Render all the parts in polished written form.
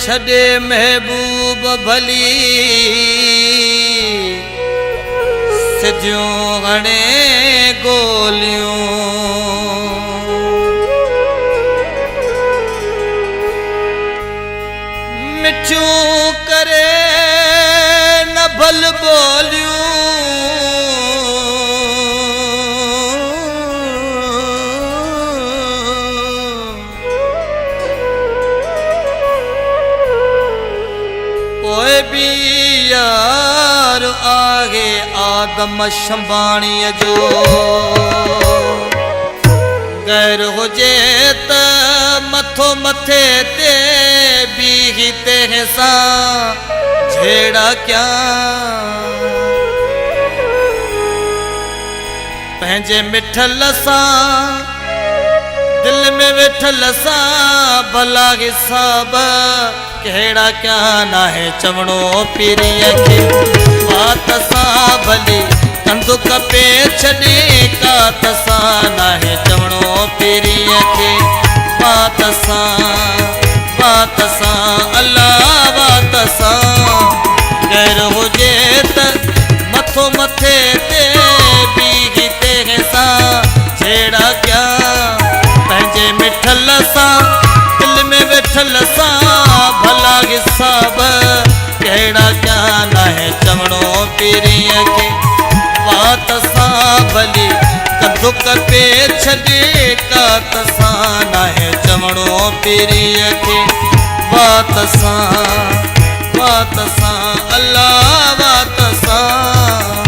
छॾे महबूब भली सिधियूं हणे गोलियूं मिठियूं करे न भल बोलियूं पोइ बि यार आहे आदम शंबाणीअ जो गैर हुजे त मथो मथे ते बीही तंहिंसां झेड़ा क्या पंहिंजे मिठल सां दिल में वेठल सां भला हिसाब कहिड़ा क्या नाहे चवणो पीरीअ खे बात सां भली कंदुक पे छॾे कात सां नाहे चवणो पीरीअ खे बात सां अल्लाह बात सां गैर हुजे त मथो मथे ते बीही तंहिंसां झेड़ा क्या पंहिंजे मिठल सां दिल में वेठल सां भला हिसाब कहिड़ा क्या नाहे चवणो पीरीअ खे बात सां भली कंदुक पे छॾे कात सां नाहे चवणो पीरीअ खे बात सां अल्लाह बात सां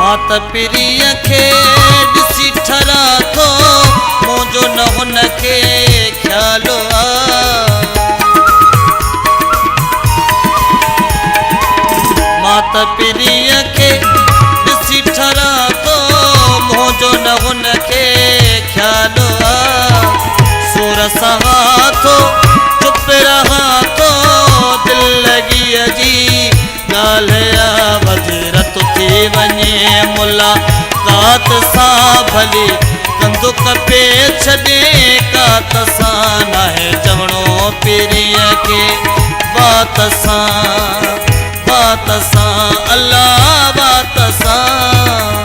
मात पीरीअ खे ॾिसी ठरा थो मुंहिंजो न हुन खे ख़्याल मात पीरीअ खे ॾिसी ठरा थो मुंहिंजो न हुन खे ख़्याल सूर सहा थो चुप रहा थो दिल लॻीअ जी ॻाल्हि वधीरत थी वञे मुलाक़ात सां भली कंदुक पे छॾे कात सां नाहे चवणो पीरीअ खे बात सां अल्लाह बात सां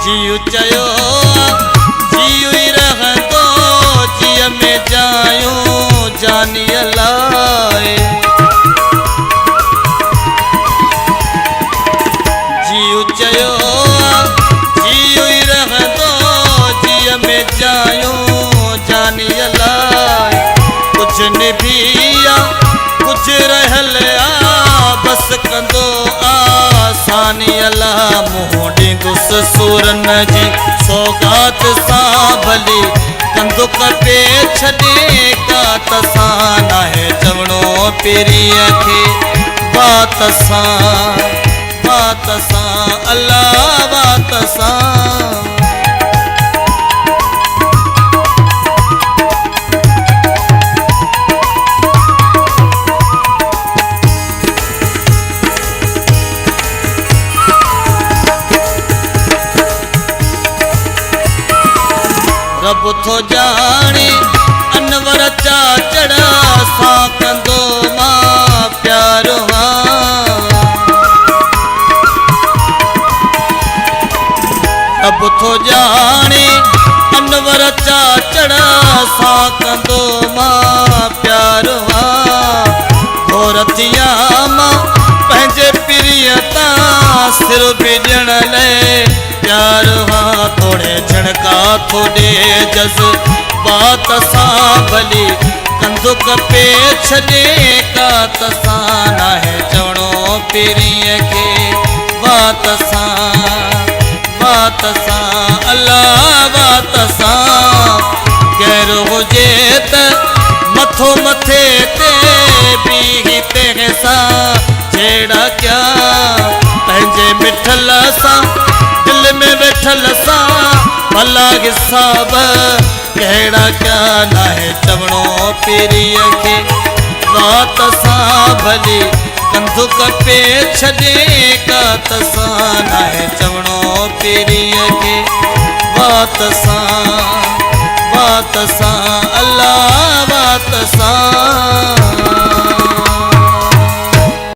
जियु चयो जियु ई रहंदो जिय में जायूं जानीअ लाइ जियु चयो जियु ई रहंदो जिय में जायूं जानीअ लाइ कुझु निभिया कुझु रहियल बस कंदो आसानीअ लाइ मुंहुं ॾींदुसि सूरन जी सौगात सां भली कंदुक पे छॾे कात सां नाहे चवणो पीरीअ खे बात सां अल्लाह बात सां रब थो जाने अनवर चाचड़ सां कंदो मां प्यार रब थो जाने अनवर चाचड़ सां कंदो मां प्यार घोरतिया मां पंहिंजे पीरीअ तां सिर बि ॾियण लाइ प्यार थोड़े झणका थोड़े जज़ बात सां भली कंदुक पे छॾे कात सां नाहे चवणो पीरीअ खे बात सां अल्लाह बात सां गैर हुजे त रखो मथे ते भी तेरे सा जेड़ा क्या पंहिंजे मिठल सा दिल में वेठल सा भला हिसाब कहिड़ा क्या नाहे चवणो पीरीअ खे बात सा भली कंधुक पे छॾे कात सा नाहे चवणो पीरीअ खे बात सा अल्लाह बात सा।